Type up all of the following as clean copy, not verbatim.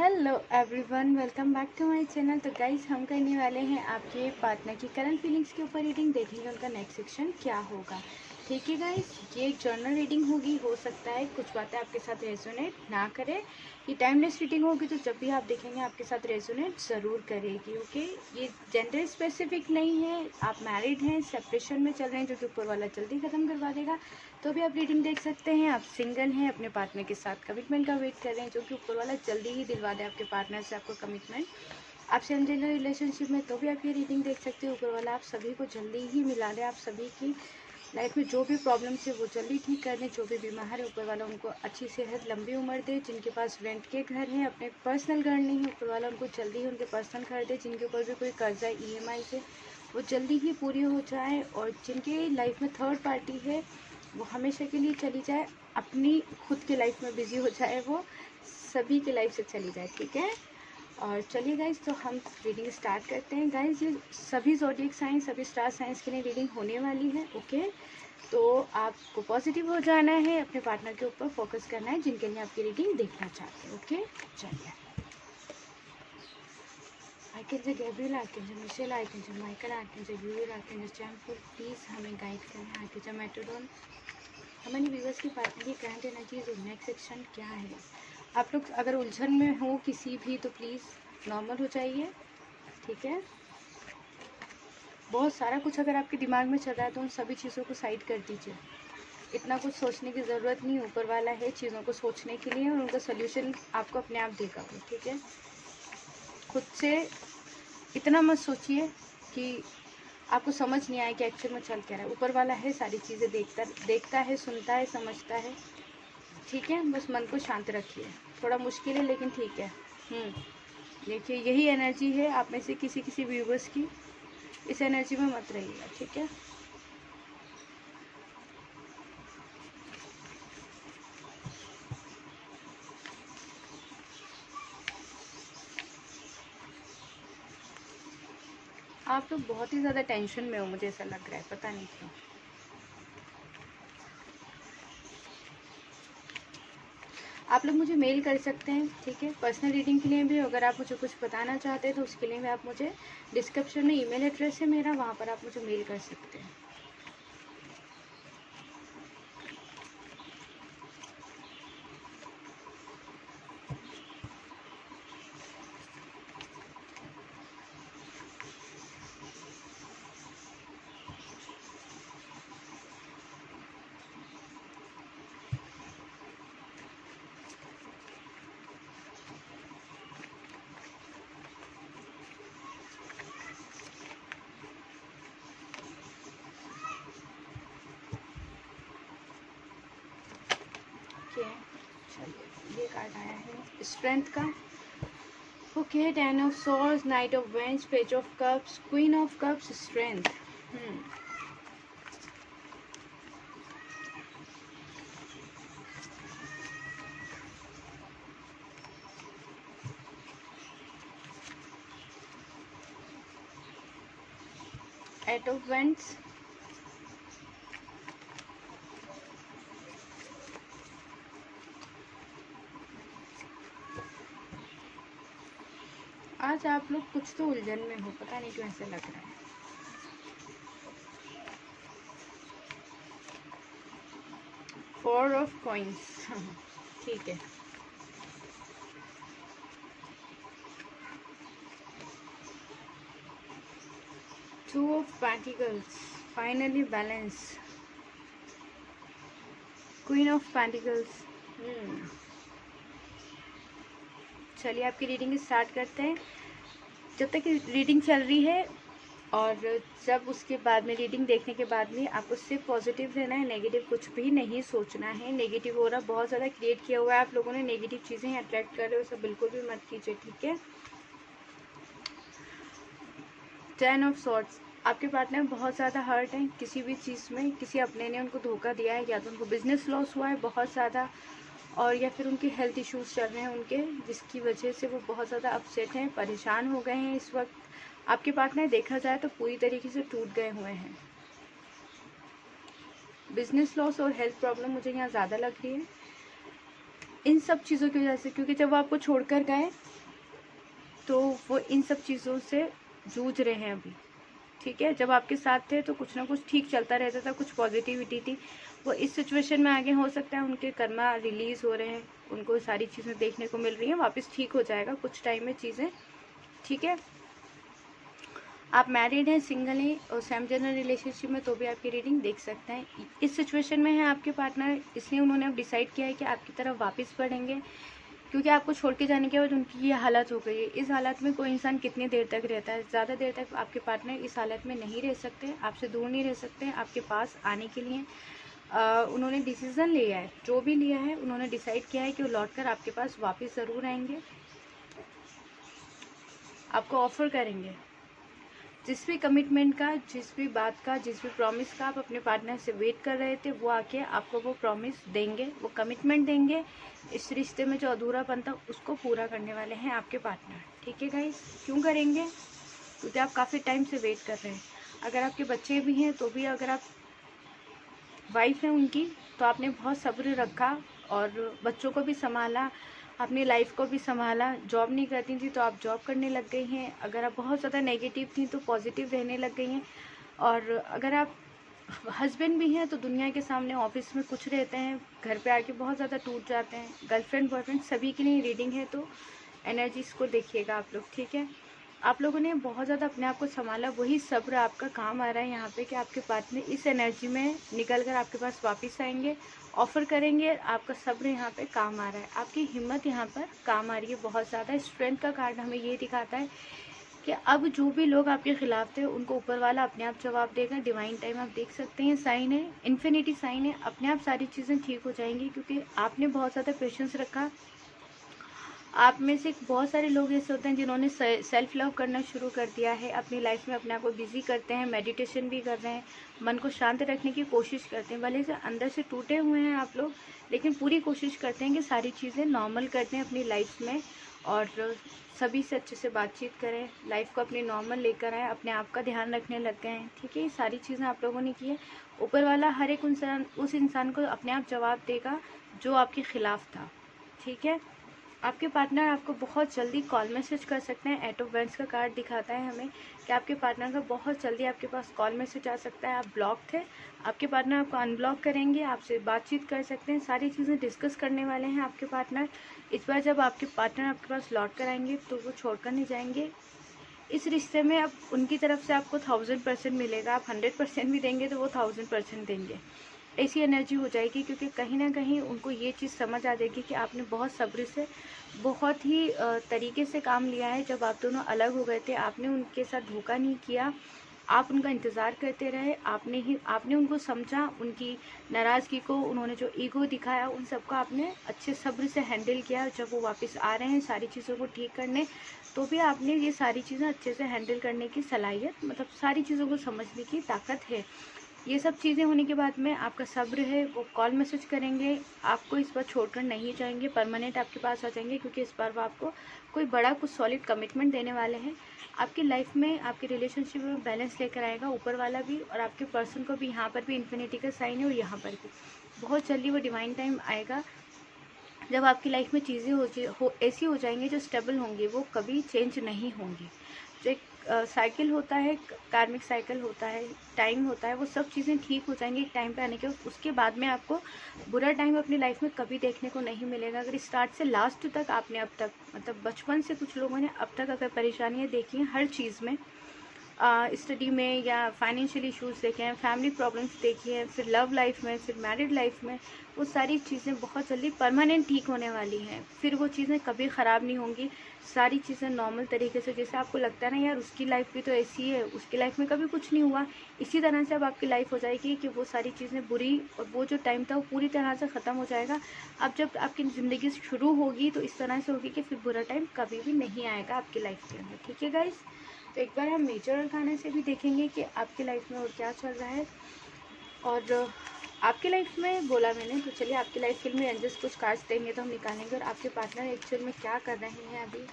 Hello everyone, welcome back to my channel. तो guys, हम करने वाले हैं आपके पार्टनर की करंट फीलिंग्स के ऊपर रीडिंग। देखेंगे उनका नेक्स्ट सेक्शन क्या होगा। ठीक है गाइस, ये एक जर्नल रीडिंग होगी। हो सकता है कुछ बातें आपके साथ रेजोनेट ना करे। ये टाइमलेस रीडिंग होगी, तो जब भी आप देखेंगे आपके साथ रेजोनेट ज़रूर करेगी। ओके, ये जेंडर स्पेसिफिक नहीं है। आप मैरिड हैं, सेपरेशन में चल रहे हैं, जो कि ऊपर वाला जल्दी ख़त्म करवा देगा, तो भी आप रीडिंग देख सकते हैं। आप सिंगल हैं, अपने पार्टनर के साथ कमिटमेंट का वेट कर रहे हैं, जो कि ऊपर वाला जल्दी ही दिलवा दे आपके पार्टनर से आपको कमिटमेंट। आप सेम रिलेशनशिप में, तो भी आप ये रीडिंग देख सकते हो। ऊपर वाला आप सभी को जल्दी ही मिला दे। आप सभी की लाइफ में जो भी प्रॉब्लम्स है वो जल्दी ठीक कर दें। जो भी बीमार है, ऊपर वाला उनको अच्छी सेहत, लंबी उम्र दे। जिनके पास रेंट के घर हैं, अपने पर्सनल घर नहीं है, ऊपर वाला उनको जल्दी ही उनके पर्सनल घर दे। जिनके ऊपर भी कोई कर्जा EMI से, वो जल्दी ही पूरी हो जाए। और जिनके लाइफ में थर्ड पार्टी है, वो हमेशा के लिए चली जाए, अपनी खुद की लाइफ में बिजी हो जाए, वो सभी की लाइफ से चली जाए। ठीक है, और चलिए गाइज, तो हम रीडिंग स्टार्ट करते हैं। गाइज, ये सभी ज़ोडिएक साइंस, सभी स्टार साइंस के लिए रीडिंग होने वाली है। ओके, तो आपको पॉजिटिव हो जाना है, अपने पार्टनर के ऊपर फोकस करना है, जिनके लिए आपकी रीडिंग देखना चाहते हैं। ओके, चलिए। Archangel Gabriel, archangel Michelle, archangel Michael, archangel Uriel, archangel Chamuel, please हमें गाइड करें। आर्कएंजल मेट्रोडोन, हमारे व्यूअर्स की पार्टनर की करंट एनर्जीज और नेक्स्ट सेक्शन क्या है। आप लोग अगर उलझन में हो किसी भी, तो प्लीज़ नॉर्मल हो जाइए। ठीक है, बहुत सारा कुछ अगर आपके दिमाग में चल रहा है, तो उन सभी चीज़ों को साइड कर दीजिए। इतना कुछ सोचने की ज़रूरत नहीं। ऊपर वाला है चीज़ों को सोचने के लिए, और उनका सोल्यूशन आपको अपने आप देगा वो। ठीक है, खुद से इतना मत सोचिए कि आपको समझ नहीं आए कि एक्चुअल में चल क्या रहा है। ऊपर वाला है, सारी चीज़ें देखता है, सुनता है, समझता है। ठीक है, बस मन को शांत रखिए। थोड़ा मुश्किल है, लेकिन ठीक है। देखिए, यही एनर्जी है आप में से किसी व्यूवर्स की। इस एनर्जी में मत रहिएगा। ठीक है, आप लोग बहुत ही ज़्यादा टेंशन में हो, मुझे ऐसा लग रहा है, पता नहीं क्यों। आप लोग मुझे मेल कर सकते हैं। ठीक है, पर्सनल रीडिंग के लिए भी अगर आप मुझे कुछ बताना चाहते हैं, तो उसके लिए भी आप मुझे, डिस्क्रिप्शन में ईमेल एड्रेस है मेरा, वहाँ पर आप मुझे मेल कर सकते हैं। ओके, चलिए, ये कार्ड आया है स्ट्रेंथ का। Okay, 10 of swords, knight of wands, page of cups, queen of cups, strength. 8 of wands, आज आप लोग कुछ तो उलझन में हो, पता नहीं क्यों ऐसे लग रहा है। फोर ऑफ कॉइन्स, ठीक है। Two of pentacles, finally balance. Queen of pentacles. चलिए, आपकी रीडिंग स्टार्ट करते हैं। जब तक रीडिंग चल रही है, और जब उसके बाद में, रीडिंग देखने के बाद में, आपको सिर्फ पॉजिटिव रहना है, नेगेटिव कुछ भी नहीं सोचना है। नेगेटिव हो रहा बहुत ज़्यादा क्रिएट किया हुआ है आप लोगों ने, नेगेटिव चीज़ें अट्रैक्ट कर रहे हो, सब बिल्कुल भी मत कीजिए। ठीक है, 10 ऑफ सॉर्ड्स, आपके पार्टनर बहुत ज़्यादा हर्ट हैं किसी भी चीज़ में। किसी अपने ने उनको धोखा दिया है, या तो उनको बिजनेस लॉस हुआ है बहुत ज़्यादा, और या फिर उनके हेल्थ इश्यूज़ चल रहे हैं उनके, जिसकी वजह से वो बहुत ज़्यादा अपसेट हैं, परेशान हो गए हैं इस वक्त। आपके पार्टनर देखा जाए तो पूरी तरीके से टूट गए हुए हैं। बिजनेस लॉस और हेल्थ प्रॉब्लम मुझे यहाँ ज़्यादा लग रही है इन सब चीज़ों की वजह से, क्योंकि जब वो आपको छोड़कर गए, तो वो इन सब चीज़ों से जूझ रहे हैं अभी। ठीक है, जब आपके साथ थे तो कुछ ना कुछ ठीक चलता रहता था, कुछ पॉजिटिविटी थी। वो इस सिचुएशन में आगे हो सकता है उनके कर्मा रिलीज़ हो रहे हैं, उनको सारी चीज़ें देखने को मिल रही हैं, वापस ठीक हो जाएगा कुछ टाइम में चीज़ें। ठीक है, आप मैरिड हैं, सिंगल हैं और सेम जेंडर रिलेशनशिप में तो भी आपकी रीडिंग देख सकते हैं। इस सिचुएशन में है आपके पार्टनर, इसलिए उन्होंने अब डिसाइड किया है कि आपकी तरफ वापस बढ़ेंगे, क्योंकि आपको छोड़ के जाने के बाद उनकी ये हालत हो गई है। इस हालत में कोई इंसान कितनी देर तक रहता है, ज़्यादा देर तक आपके पार्टनर इस हालत में नहीं रह सकते, आपसे दूर नहीं रह सकते। आपके पास आने के लिए उन्होंने डिसीज़न लिया है, जो भी लिया है उन्होंने डिसाइड किया है कि वो लौट कर आपके पास वापस ज़रूर आएंगे, आपको ऑफ़र करेंगे। जिस भी कमिटमेंट का, जिस भी बात का, जिस भी प्रॉमिस का आप अपने पार्टनर से वेट कर रहे थे, वो आके आपको वो प्रॉमिस देंगे, वो कमिटमेंट देंगे। इस रिश्ते में जो अधूरापन था उसको पूरा करने वाले हैं आपके पार्टनर। ठीक है गाइस, क्यों करेंगे? क्योंकि आप काफ़ी टाइम से वेट कर रहे हैं। अगर आपके बच्चे भी हैं तो भी, अगर आप वाइफ हैं उनकी, तो आपने बहुत सब्र रखा और बच्चों को भी संभाला, अपनी लाइफ को भी संभाला। जॉब नहीं करती थी तो आप जॉब करने लग गई हैं। अगर आप बहुत ज़्यादा नेगेटिव थी तो पॉजिटिव रहने लग गई हैं। और अगर आप हस्बैंड भी हैं तो दुनिया के सामने ऑफिस में कुछ रहते हैं, घर पे आके बहुत ज़्यादा टूट जाते हैं। गर्लफ्रेंड बॉयफ्रेंड सभी के लिए रीडिंग है, तो एनर्जीज़ को देखिएगा आप लोग। ठीक है, आप लोगों ने बहुत ज़्यादा अपने आप को संभाला, वही सब्र आपका काम आ रहा है यहाँ पे कि आपके पार्टनर इस एनर्जी में निकल कर आपके पास वापस आएंगे, ऑफ़र करेंगे। आपका सब्र यहाँ पे काम आ रहा है, आपकी हिम्मत यहाँ पर काम आ रही है बहुत ज़्यादा। स्ट्रेंथ का कार्ड हमें ये दिखाता है कि अब जो भी लोग आपके खिलाफ थे उनको ऊपर वाला अपने आप जवाब देगा। डिवाइन टाइम आप देख सकते हैं, साइन है, इन्फिनिटी साइन है। अपने आप सारी चीज़ें ठीक हो जाएंगी, क्योंकि आपने बहुत ज़्यादा पेशेंस रखा। आप में से बहुत सारे लोग ऐसे होते हैं जिन्होंने सेल्फ लव करना शुरू कर दिया है, अपनी लाइफ में अपने आप को बिजी करते हैं, मेडिटेशन भी कर रहे हैं, मन को शांत रखने की कोशिश करते हैं। भले से अंदर से टूटे हुए हैं आप लोग, लेकिन पूरी कोशिश करते हैं कि सारी चीज़ें नॉर्मल करते हैं अपनी लाइफ में, और सभी से अच्छे से बातचीत करें, लाइफ को अपनी नॉर्मल लेकर आएँ, अपने आप का ध्यान रखने लग गए हैं। ठीक है, ये सारी चीज़ें आप लोगों ने की है। ऊपर वाला हर एक इंसान उस इंसान को अपने आप जवाब देगा जो आपके खिलाफ था। ठीक है, आपके पार्टनर आपको बहुत जल्दी कॉल मैसेज कर सकते हैं। एट ऑफ वेंट्स का कार्ड दिखाता है हमें कि आपके पार्टनर का बहुत जल्दी आपके पास कॉल मैसेज आ सकता है। आप ब्लॉक थे, आपके पार्टनर आपको अनब्लॉक करेंगे, आपसे बातचीत कर सकते हैं, सारी चीज़ें डिस्कस करने वाले हैं आपके पार्टनर। इस बार जब आपके पार्टनर आपके पास लौट कर आएंगे तो वो छोड़कर नहीं जाएंगे। इस रिश्ते में अब उनकी तरफ से आपको 1000% मिलेगा। आप 100% भी देंगे तो वो 1000% देंगे। ऐसी एनर्जी हो जाएगी, क्योंकि कहीं ना कहीं उनको ये चीज़ समझ आ जाएगी कि आपने बहुत सब्र से, बहुत ही तरीके से काम लिया है। जब आप दोनों अलग हो गए थे, आपने उनके साथ धोखा नहीं किया, आप उनका इंतज़ार करते रहे, आपने उनको समझा, उनकी नाराज़गी को, उन्होंने जो ईगो दिखाया, उन सबको आपने अच्छे सब्र से हैंडल किया। जब वो वापस आ रहे हैं सारी चीज़ों को ठीक करने, तो भी आपने ये सारी चीज़ें अच्छे से हैंडल करने की सलाहियत, मतलब सारी चीज़ों को समझने की ताकत है। ये सब चीज़ें होने के बाद में आपका सब्र है, वो कॉल मैसेज करेंगे, आपको इस बार छोड़कर नहीं जाएंगे, परमानेंट आपके पास आ जाएंगे, क्योंकि इस बार वो आपको कोई बड़ा कुछ सॉलिड कमिटमेंट देने वाले हैं। आपकी लाइफ में, आपकी रिलेशनशिप में बैलेंस लेकर आएगा ऊपर वाला भी, और आपके पर्सन को भी। यहाँ पर भी इन्फिनिटी का साइन है और यहाँ पर भी बहुत जल्दी वो डिवाइन टाइम आएगा जब आपकी लाइफ में चीज़ें ऐसी हो जाएंगी जो स्टेबल होंगी, वो कभी चेंज नहीं होंगी। जो एक साइकिल होता है, कार्मिक साइकिल होता है, टाइम होता है, वो सब चीज़ें ठीक हो जाएंगी एक टाइम पे आने के। उसके बाद में आपको बुरा टाइम अपनी लाइफ में कभी देखने को नहीं मिलेगा। अगर स्टार्ट से लास्ट तक आपने अब तक, मतलब बचपन से कुछ लोगों ने अब तक अगर परेशानियाँ देखी हैं हर चीज़ में, स्टडी में या फाइनेंशियल इश्यूज़ देखे हैं, फैमिली प्रॉब्लम्स देखी हैं, फिर लव लाइफ में, फिर मैरिड लाइफ में, वो सारी चीज़ें बहुत जल्दी परमानेंट ठीक होने वाली हैं। फिर वो चीज़ें कभी ख़राब नहीं होंगी, सारी चीज़ें नॉर्मल तरीके से। जैसे आपको लगता है ना यार उसकी लाइफ भी तो ऐसी है, उसकी लाइफ में कभी कुछ नहीं हुआ, इसी तरह से अब आपकी लाइफ हो जाएगी कि वो सारी चीज़ें बुरी, और वो जो टाइम था वो पूरी तरह से ख़त्म हो जाएगा। अब जब आपकी ज़िंदगी शुरू होगी तो इस तरह से होगी कि फिर बुरा टाइम कभी भी नहीं आएगा आपकी लाइफ के अंदर। ठीक है गाइस, तो एक बार हम मेजर अरकाना से भी देखेंगे कि आपकी लाइफ में और क्या चल रहा है। और आपकी लाइफ में बोला मैंने, तो चलिए आपकी लाइफ फिल्म में एंजल्स कुछ कार्ड्स देंगे तो हम निकालेंगे, और आपके पार्टनर एक्चुअल में क्या कर रहे हैं अभी।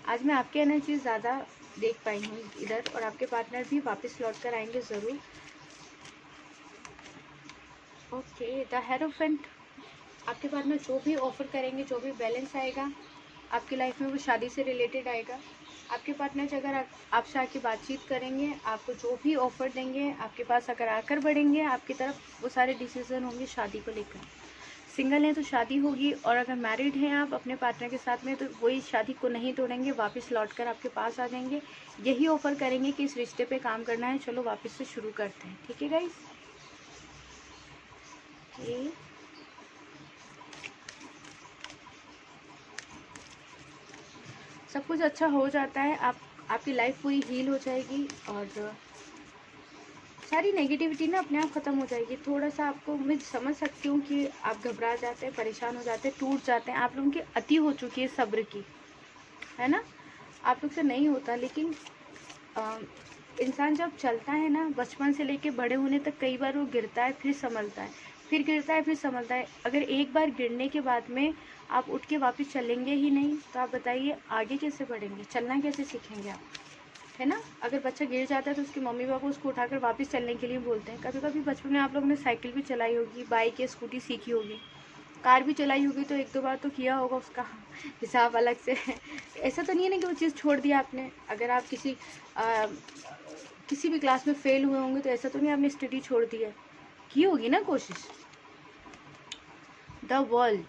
आज मैं आपकी एनर्जी ज़्यादा देख पाई हूँ इधर, और आपके पार्टनर भी वापस लौट कर आएंगे ज़रूर। ओके, द हेरोफेंट, आपके पार्टनर जो भी ऑफर करेंगे, जो भी बैलेंस आएगा, आपकी लाइफ में वो शादी से रिलेटेड आएगा। आपके पार्टनर अगर आपसे आके बातचीत करेंगे, आपको जो भी ऑफर देंगे, आपके पास अगर आकर बढ़ेंगे आपकी तरफ, वो सारे डिसीजन होंगे शादी को लेकर। सिंगल हैं तो शादी होगी, और अगर मैरिड हैं आप अपने पार्टनर के साथ में, तो वही शादी को नहीं तोड़ेंगे, वापस लौटकर आपके पास आ जाएंगे, यही ऑफर करेंगे कि इस रिश्ते पे काम करना है, चलो वापस से शुरू करते हैं। ठीक है गाइस, सब कुछ अच्छा हो जाता है, आपकी लाइफ पूरी हील हो जाएगी, और सारी नेगेटिविटी ना अपने आप ख़त्म हो जाएगी। थोड़ा सा आपको मैं समझ सकती हूँ कि आप घबरा जाते हैं, परेशान हो जाते हैं, टूट जाते हैं, आप लोगों की अति हो चुकी है सब्र की, है ना, आप लोग से नहीं होता। लेकिन इंसान जब चलता है ना, बचपन से लेके बड़े होने तक, कई बार वो गिरता है, फिर संभलता है, फिर गिरता है, फिर संभलता है। अगर एक बार गिरने के बाद में आप उठ के वापस चलेंगे ही नहीं, तो आप बताइए आगे कैसे बढ़ेंगे, चलना कैसे सीखेंगे आप, है ना। अगर बच्चा गिर जाता है तो उसके मम्मी पापा उसको उठाकर वापस चलने के लिए बोलते हैं। कभी कभी बचपन में आप लोगों ने साइकिल भी चलाई होगी, बाइक या स्कूटी सीखी होगी, कार भी चलाई होगी, तो एक दो बार तो किया होगा, उसका हिसाब अलग से है। ऐसा तो नहीं है ना कि वो चीज़ छोड़ दिया आपने। अगर आप किसी भी क्लास में फेल हुए होंगे, तो ऐसा तो नहीं आपने स्टडी छोड़ दी है, की होगी ना कोशिश। द वर्ल्ड,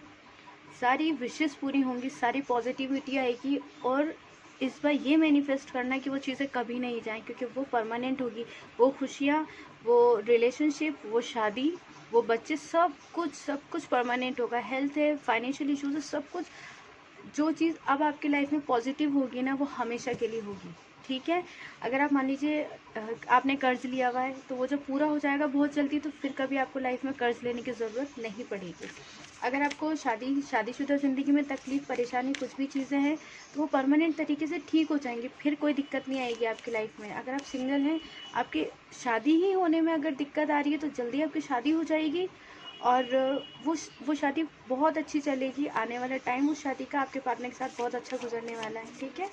सारी विशेस पूरी होंगी, सारी पॉजिटिविटी आएगी, और इस बार ये मैनिफेस्ट करना कि वो चीज़ें कभी नहीं जाएं, क्योंकि वो परमानेंट होगी। वो खुशियाँ, वो रिलेशनशिप, वो शादी, वो बच्चे, सब कुछ परमानेंट होगा। हेल्थ है, फाइनेंशियल इश्यूज है, सब कुछ, जो चीज़ अब आपकी लाइफ में पॉजिटिव होगी ना, वो हमेशा के लिए होगी। ठीक है, अगर आप मान लीजिए आपने कर्ज लिया हुआ है, तो वो जब पूरा हो जाएगा बहुत जल्दी, तो फिर कभी आपको लाइफ में कर्ज लेने की ज़रूरत नहीं पड़ेगी। अगर आपको शादीशुदा ज़िंदगी में तकलीफ़, परेशानी, कुछ भी चीज़ें हैं, तो वो परमानेंट तरीके से ठीक हो जाएंगी, फिर कोई दिक्कत नहीं आएगी आपकी लाइफ में। अगर आप सिंगल हैं, आपकी शादी ही होने में अगर दिक्कत आ रही है, तो जल्दी आपकी शादी हो जाएगी, और वो शादी बहुत अच्छी चलेगी। आने वाला टाइम उस शादी का आपके पार्टनर के साथ बहुत अच्छा गुजरने वाला है। ठीक है,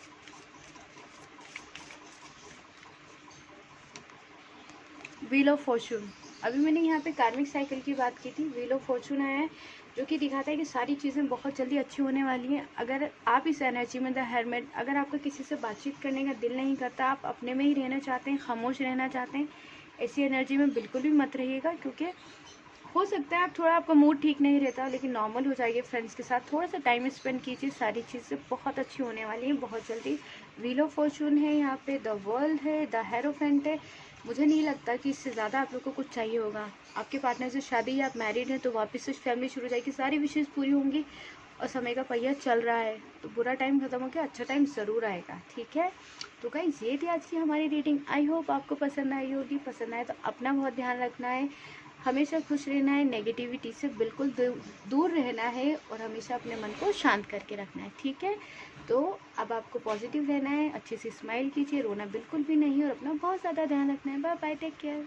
व्हील ऑफ फॉर्चून, अभी मैंने यहाँ पे कार्मिक साइकिल की बात की थी। व्हील ऑफ फॉर्चून आया है, जो कि दिखाता है कि सारी चीज़ें बहुत जल्दी अच्छी होने वाली हैं। अगर आप इस एनर्जी में, द हेरमिट, अगर आपका किसी से बातचीत करने का दिल नहीं करता, आप अपने में ही रहना चाहते हैं, खामोश रहना चाहते हैं, ऐसी एनर्जी में बिल्कुल भी मत रहिएगा, क्योंकि हो सकता है आप थोड़ा, आपका मूड ठीक नहीं रहता, लेकिन नॉर्मल हो जाएगी। फ्रेंड्स के साथ थोड़ा सा टाइम स्पेंड कीजिए, सारी चीज़ें बहुत अच्छी होने वाली हैं बहुत जल्दी। व्हील ऑफ फॉर्चून है यहाँ पे, द वर्ल्ड है, द हेरोफेंट है। मुझे नहीं लगता कि इससे ज़्यादा आप लोग को कुछ चाहिए होगा। आपके पार्टनर से शादी, या आप मैरिड हैं, तो वापस से फैमिली शुरू हो जाएगी, सारी विशेष पूरी होंगी, और समय का पहिया चल रहा है, तो बुरा टाइम खत्म हो गया, अच्छा टाइम ज़रूर आएगा। ठीक है, तो गाइस ये थी आज की हमारी रीडिंग। आई होप आपको पसंद आई होगी। पसंद आए तो अपना बहुत ध्यान रखना है, हमेशा खुश रहना है, नेगेटिविटी से बिल्कुल दूर रहना है, और हमेशा अपने मन को शांत करके रखना है। ठीक है, तो अब आपको पॉजिटिव रहना है, अच्छे से स्माइल कीजिए, रोना बिल्कुल भी नहीं, और अपना बहुत ज़्यादा ध्यान रखना है। Bye bye, take care.